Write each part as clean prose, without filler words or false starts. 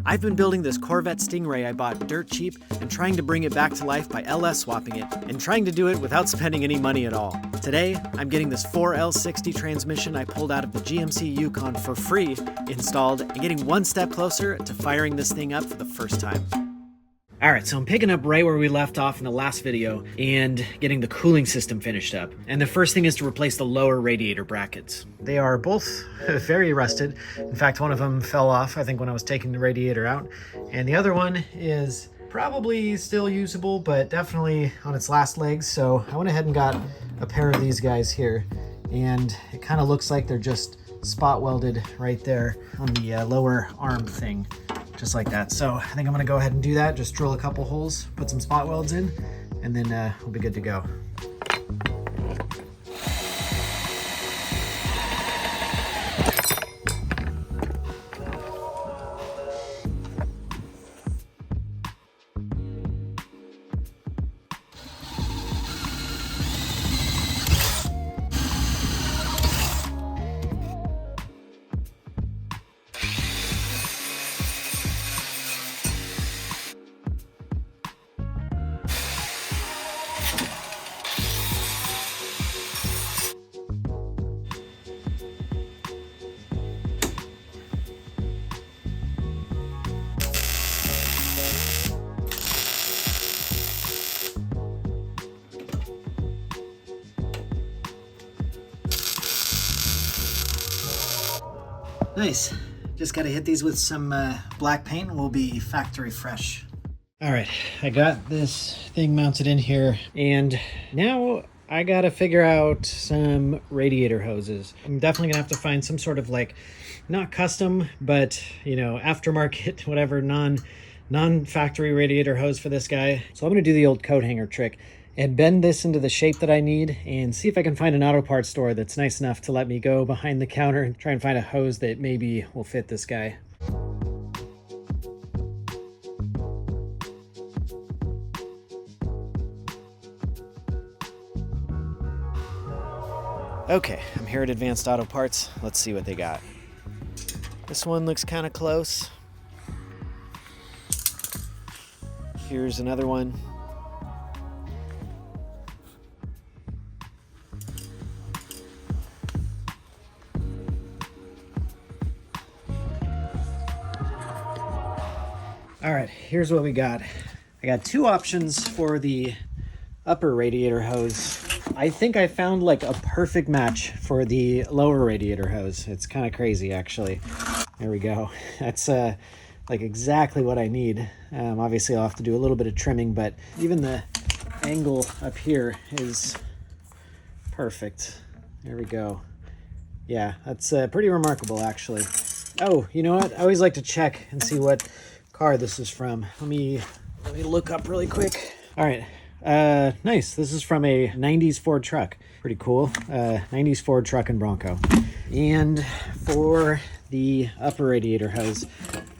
I've been building this Corvette Stingray I bought dirt cheap and trying to bring it back to life by LS swapping it, and trying to do it without spending any money at all. Today, I'm getting this 4L60 transmission I pulled out of the GMC Yukon for free installed and getting one step closer to firing this thing up for the first time. Alright, so I'm picking up right where we left off in the last video and getting the cooling system finished up. And the first thing is to replace the lower radiator brackets. They are both very rusted. In fact, one of them fell off, I think, when I was taking the radiator out. And the other one is probably still usable, but definitely on its last legs. So I went ahead and got a pair of these guys here. And it kind of looks like they're just spot welded right there on the lower arm thing. Just like that. So I think I'm gonna go ahead and do that. Just drill a couple holes, put some spot welds in, and then we'll be good to go. Nice. Just gotta hit these with some black paint and we'll be factory fresh. All right, I got this thing mounted in here and now I gotta figure out some radiator hoses. I'm definitely gonna have to find some sort of, like, not custom, but, you know, aftermarket, whatever, non-factory radiator hose for this guy. So I'm gonna do the old coat hanger trick and bend this into the shape that I need and see if I can find an auto parts store that's nice enough to let me go behind the counter and try and find a hose that maybe will fit this guy. Okay, I'm here at Advanced Auto Parts. Let's see what they got. This one looks kind of close. Here's another one. All right, here's what we got. I got two options for the upper radiator hose. I think I found like a perfect match for the lower radiator hose. It's kind of crazy, actually. There we go. That's like exactly what I need. Obviously, I'll have to do a little bit of trimming, but even the angle up here is perfect. There we go. Yeah, that's pretty remarkable, actually. Oh, you know what? I always like to check and see what car this is from. Let me look up really quick. All right, nice. This is from a 90s Ford truck. Pretty cool. 90s Ford truck and Bronco. And for the upper radiator hose,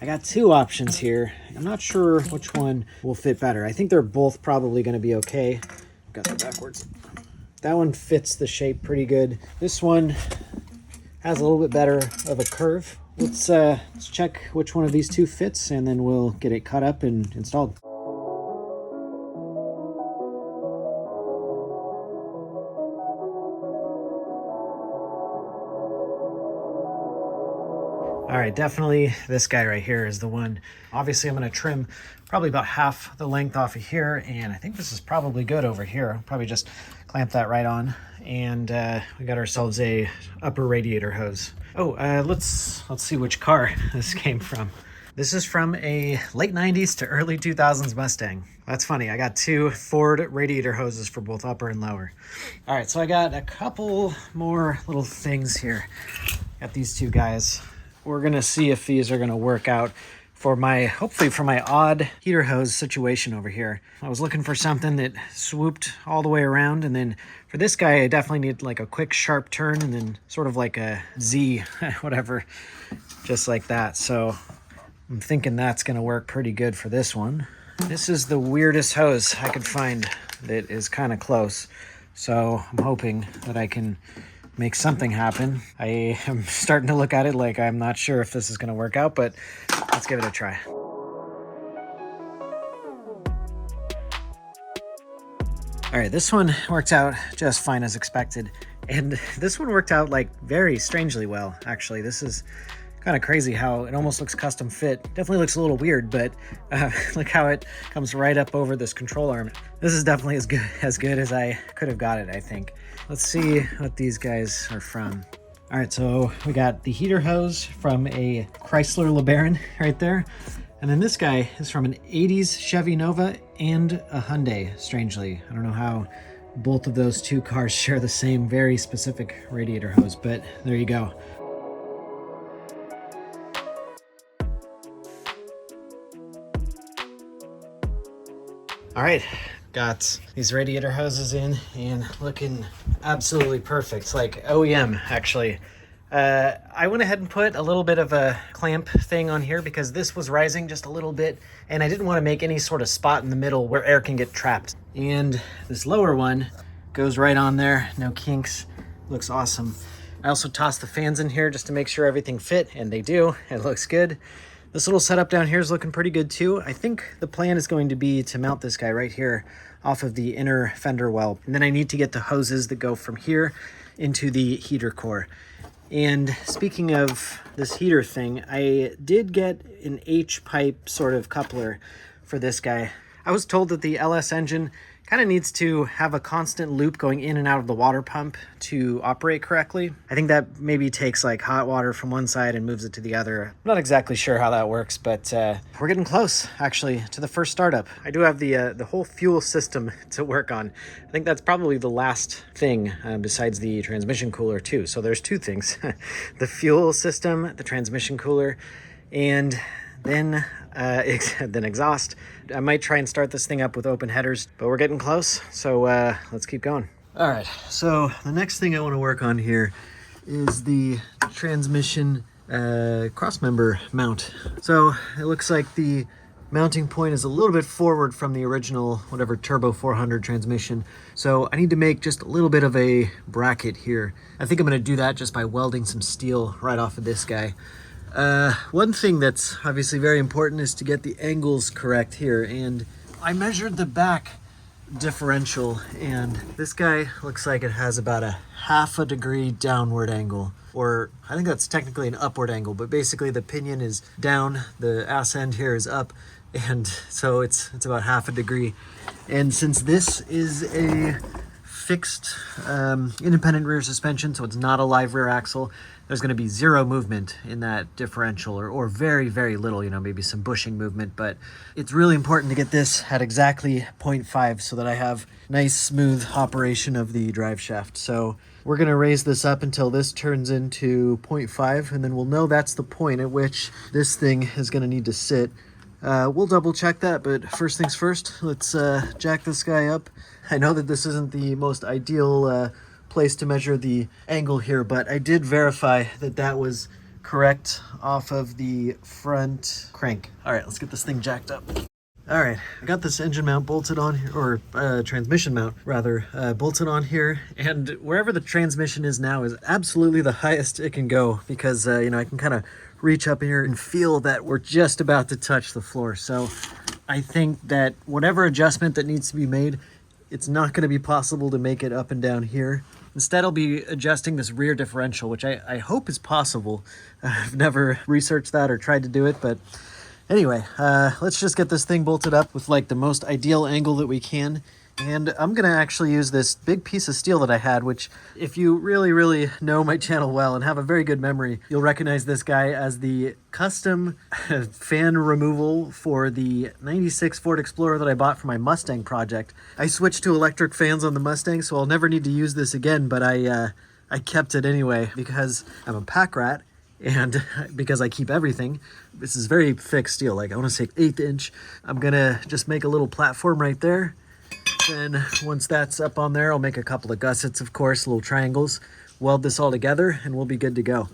I got two options here. I'm not sure which one will fit better. I think they're both probably going to be okay. Got that backwards. That one fits the shape pretty good. This one has a little bit better of a curve. Let's check which one of these two fits, and then we'll get it cut up and installed. All right, definitely this guy right here is the one. Obviously, I'm gonna trim probably about half the length off of here, and I think this is probably good over here. I'll probably just clamp that right on, and we got ourselves a upper radiator hose. Oh, let's see which car this came from. This is from a late 90s to early 2000s Mustang. That's funny. I got two Ford radiator hoses for both upper and lower. All right, so I got a couple more little things here. Got these two guys. We're gonna see if these are gonna work out for hopefully for my odd heater hose situation over here. I was looking for something that swooped all the way around, and then for this guy, I definitely need like a quick sharp turn and then sort of like a Z, whatever, just like that. So I'm thinking that's gonna work pretty good for this one. This is the weirdest hose I could find that is kind of close. So I'm hoping that I can make something happen. I am starting to look at it like I'm not sure if this is gonna work out, but let's give it a try. All right, this one worked out just fine as expected. And this one worked out like very strangely well, actually. This is kind of crazy how it almost looks custom fit. Definitely looks a little weird, but look how it comes right up over this control arm. This is definitely as good as I could have got it, I think. Let's see what these guys are from. All right, so we got the heater hose from a Chrysler LeBaron right there. And then this guy is from an 80s Chevy Nova and a Hyundai, strangely. I don't know how both of those two cars share the same very specific radiator hose, but there you go. All right, got these radiator hoses in and looking absolutely perfect, like OEM actually. I went ahead and put a little bit of a clamp thing on here because this was rising just a little bit and I didn't want to make any sort of spot in the middle where air can get trapped. And this lower one goes right on there, no kinks, looks awesome. I also tossed the fans in here just to make sure everything fit, and they do, it looks good. This little setup down here is looking pretty good too. I think the plan is going to be to mount this guy right here off of the inner fender well. And then I need to get the hoses that go from here into the heater core. And speaking of this heater thing, I did get an H-pipe sort of coupler for this guy. I was told that the LS engine kind of needs to have a constant loop going in and out of the water pump to operate correctly. I think that maybe takes like hot water from one side and moves it to the other. I'm not exactly sure how that works, but we're getting close actually to the first startup. I do have the whole fuel system to work on. I think that's probably the last thing besides the transmission cooler too. So there's two things, the fuel system, the transmission cooler, and then exhaust. I might try and start this thing up with open headers, but we're getting close, so let's keep going. All right, so the next thing I want to work on here is the transmission crossmember mount. So it looks like the mounting point is a little bit forward from the original whatever Turbo 400 transmission, so I need to make just a little bit of a bracket here. I think I'm going to do that just by welding some steel right off of this guy. One thing that's obviously very important is to get the angles correct here, and I measured the back differential and this guy looks like it has about a ½ degree downward angle, or I think that's technically an upward angle, but basically the pinion is down, the ass end here is up, and so it's about ½ degree. And since this is a fixed independent rear suspension, so it's not a live rear axle, there's going to be zero movement in that differential, or very, very little, you know, maybe some bushing movement. But it's really important to get this at exactly 0.5 so that I have nice, smooth operation of the drive shaft. So we're going to raise this up until this turns into 0.5, and then we'll know that's the point at which this thing is going to need to sit. We'll double check that, but first things first, let's jack this guy up. I know that this isn't the most ideal place to measure the angle here, but I did verify that that was correct off of the front crank. All right, let's get this thing jacked up. All right, I got this engine mount bolted on here, or transmission mount rather, bolted on here, and wherever the transmission is now is absolutely the highest it can go because, you know, I can kind of reach up here and feel that we're just about to touch the floor. So I think that whatever adjustment that needs to be made, it's not going to be possible to make it up and down here. Instead, I'll be adjusting this rear differential, which I hope is possible. I've never researched that or tried to do it, but anyway, let's just get this thing bolted up with like the most ideal angle that we can. And I'm gonna actually use this big piece of steel that I had, which if you really, really know my channel well and have a very good memory, you'll recognize this guy as the custom fan removal for the 96 Ford Explorer that I bought for my Mustang project. I switched to electric fans on the Mustang, so I'll never need to use this again, but I kept it anyway because I'm a pack rat and because I keep everything. This is very thick steel, like I wanna say 1/8 inch. I'm gonna just make a little platform right there. Then once that's up on there, I'll make a couple of gussets, of course, little triangles, weld this all together, and we'll be good to go.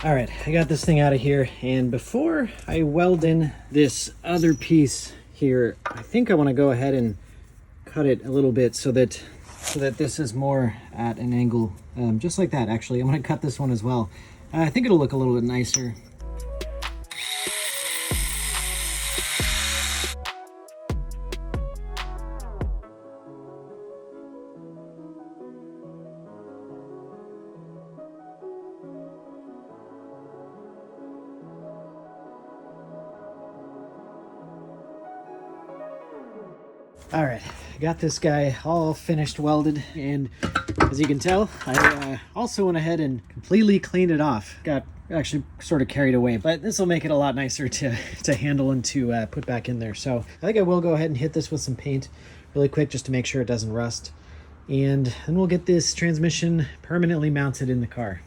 All right, I got this thing out of here, and before I weld in this other piece here, I think I want to go ahead and cut it a little bit so that this is more at an angle, just like that. Actually, I'm going to cut this one as well. I think it'll look a little bit nicer. All right, I got this guy all finished welded, and as you can tell, I also went ahead and completely cleaned it off. Got actually sort of carried away, but this will make it a lot nicer to handle and to put back in there. So I think I will go ahead and hit this with some paint really quick just to make sure it doesn't rust. And then we'll get this transmission permanently mounted in the car.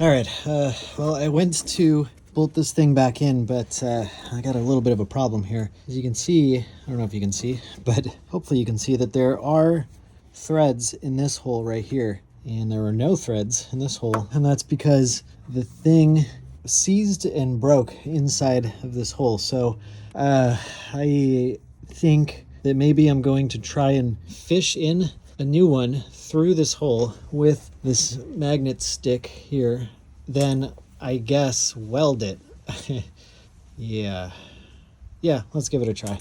All right, well, I went to bolt this thing back in, but I got a little bit of a problem here. As you can see, I don't know if you can see, but hopefully you can see that there are threads in this hole right here, and there are no threads in this hole, and that's because the thing seized and broke inside of this hole. So I think that maybe I'm going to try and fish in a new one through this hole with this magnet stick here, then I guess weld it. yeah, let's give it a try.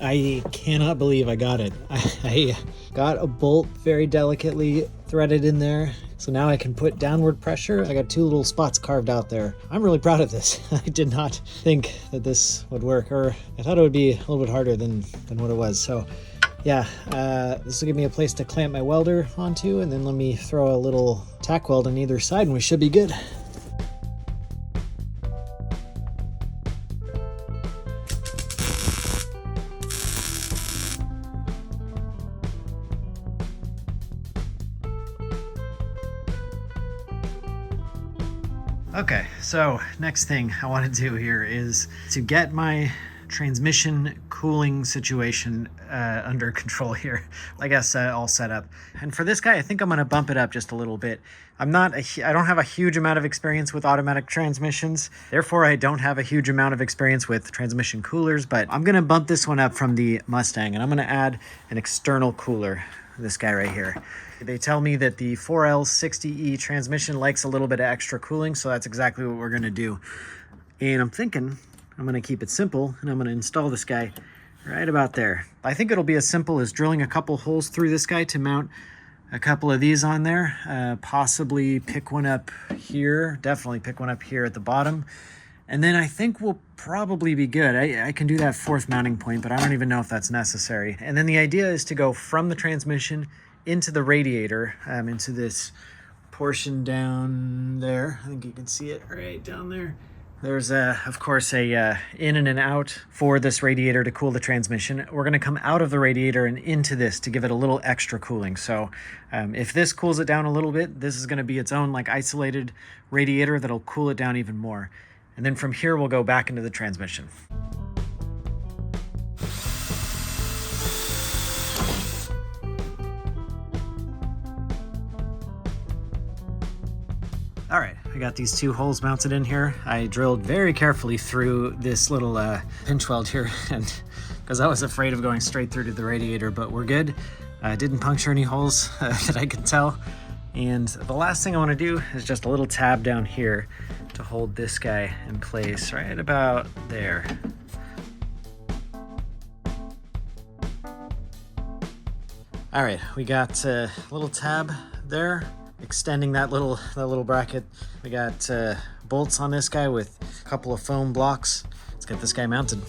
I cannot believe I got it. I got a bolt very delicately threaded in there. So now I can put downward pressure. I got two little spots carved out there. I'm really proud of this. I did not think that this would work, or I thought it would be a little bit harder than what it was. So yeah, this will give me a place to clamp my welder onto, and then let me throw a little tack weld on either side and we should be good. Okay, so next thing I want to do here is to get my transmission cooling situation under control here. I guess all set up. And for this guy, I think I'm going to bump it up just a little bit. I don't have a huge amount of experience with automatic transmissions. Therefore, I don't have a huge amount of experience with transmission coolers, but I'm going to bump this one up from the Mustang, and I'm going to add an external cooler, this guy right here. They tell me that the 4L60E transmission likes a little bit of extra cooling, so that's exactly what we're going to do. And I'm thinking I'm going to keep it simple, and I'm going to install this guy right about there. I think it'll be as simple as drilling a couple holes through this guy to mount a couple of these on there, possibly pick one up here, definitely pick one up here at the bottom. And then I think we'll probably be good. I can do that fourth mounting point, but I don't even know if that's necessary. And then the idea is to go from the transmission into the radiator, into this portion down there. I think you can see it right down there. There's of course a in and an out for this radiator to cool the transmission. We're going to come out of the radiator and into this to give it a little extra cooling. So if this cools it down a little bit, this is going to be its own like isolated radiator that'll cool it down even more. And then from here, we'll go back into the transmission. All right, I got these two holes mounted in here. I drilled very carefully through this little pinch weld here, and because I was afraid of going straight through to the radiator, but we're good. I didn't puncture any holes that I could tell. And the last thing I want to do is just a little tab down here to hold this guy in place right about there. All right, we got a little tab there, extending that little bracket. We got bolts on this guy with a couple of foam blocks. Let's get this guy mounted.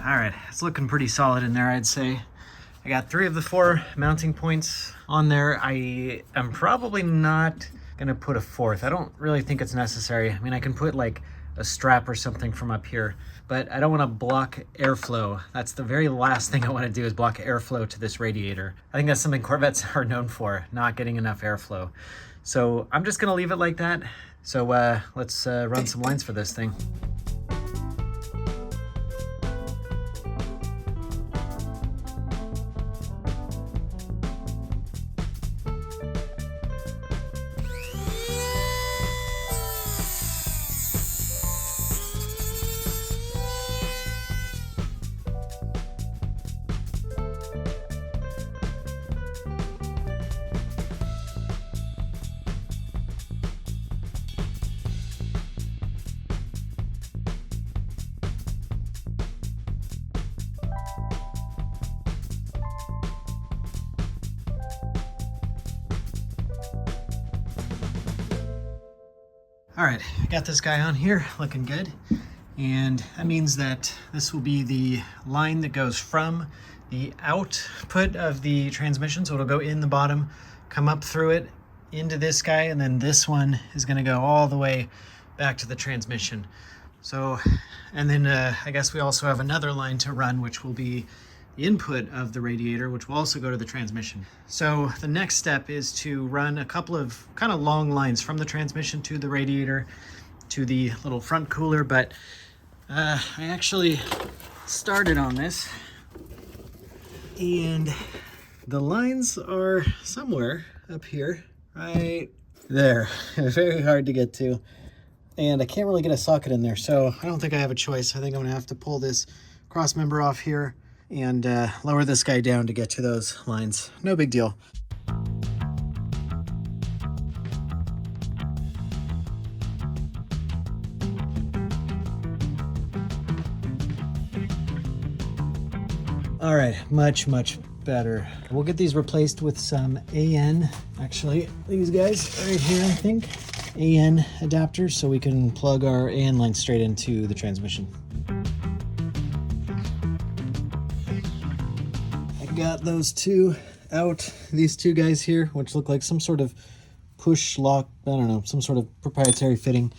All right, it's looking pretty solid in there, I'd say. I got 3 of the 4 mounting points on there. I am probably not gonna put a 4th. I don't really think it's necessary. I mean, I can put like a strap or something from up here, but I don't want to block airflow. That's the very last thing I want to do, is block airflow to this radiator. I think that's something Corvettes are known for, not getting enough airflow. So I'm just gonna leave it like that. So let's run some lines for this thing. All right, I got this guy on here looking good. And that means that this will be the line that goes from the output of the transmission. So it'll go in the bottom, come up through it into this guy, and then this one is gonna go all the way back to the transmission. So, and then I guess we also have another line to run, which will be the input of the radiator, which will also go to the transmission. So the next step is to run a couple of kind of long lines from the transmission to the radiator to the little front cooler, but I actually started on this and the lines are somewhere up here, right there. Very hard to get to, and I can't really get a socket in there, so I don't think I have a choice. I think I'm gonna have to pull this cross member off here and lower this guy down to get to those lines. No big deal. All right, much better. We'll get these replaced with some AN, actually these guys right here, I think, AN adapters, so we can plug our AN line straight into the transmission. Got those two out, these two guys here, which look like some sort of push lock, I don't know, some sort of proprietary fitting.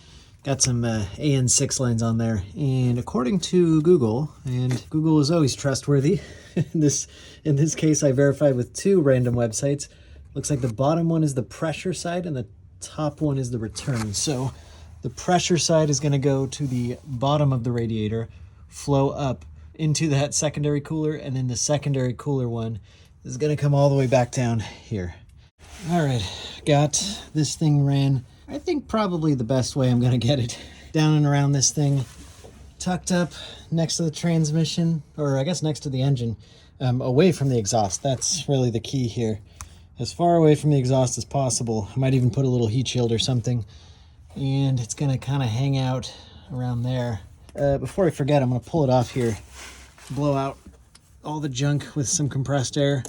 Got some AN6 lines on there, and according to Google, and Google is always trustworthy, in this case I verified with 2 random websites. Looks like the bottom one is the pressure side and the top one is the return. So the pressure side is going to go to the bottom of the radiator, flow up into that secondary cooler, and then the secondary cooler one is going to come all the way back down here. All right, got this thing ran, I think probably the best way I'm going to get it down and around this thing, tucked up next to the transmission, or I guess next to the engine, away from the exhaust. That's really the key here. As far away from the exhaust as possible. I might even put a little heat shield or something, and it's going to kind of hang out around there. Before I forget, I'm going to pull it off here, blow out all the junk with some compressed air.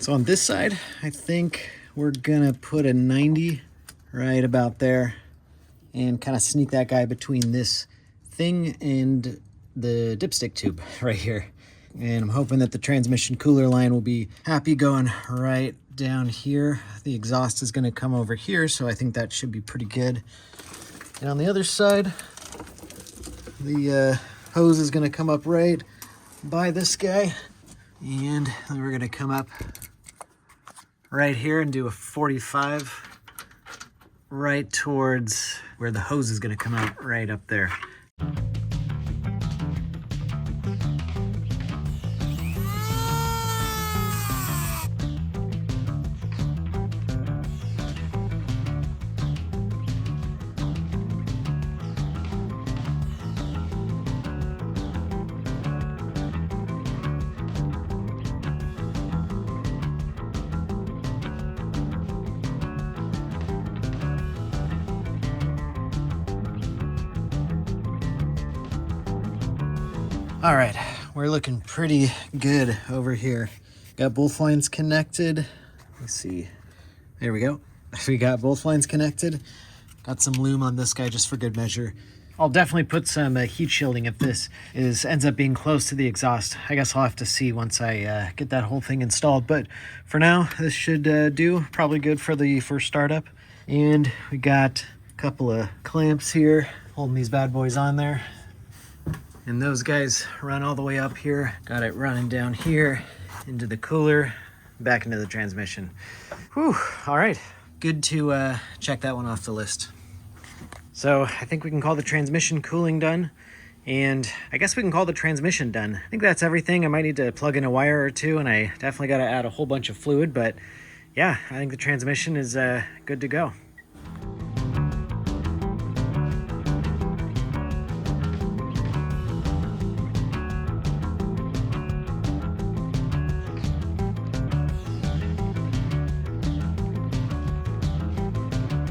So on this side, I think we're going to put a 90 right about there and kind of sneak that guy between this thing and the dipstick tube right here. And I'm hoping that the transmission cooler line will be happy going right down here. The exhaust is going to come over here, so I think that should be pretty good. And on the other side, the hose is going to come up right by this guy. And then we're going to come up right here and do a 45 right towards where the hose is going to come out, right up there. All right, we're looking pretty good over here. Got both lines connected. Let's see. There we go. We got both lines connected. Got some lume on this guy just for good measure. I'll definitely put some heat shielding if this ends up being close to the exhaust. I guess I'll have to see once I get that whole thing installed. But for now, this should do. Probably good for the first startup. And we got a couple of clamps here holding these bad boys on there. And those guys run all the way up here. Got it running down here into the cooler, back into the transmission. Whew, all right. Good to check that one off the list. So I think we can call the transmission cooling done, and I guess we can call the transmission done. I think that's everything. I might need to plug in a wire or two, and I definitely got to add a whole bunch of fluid, but yeah, I think the transmission is good to go.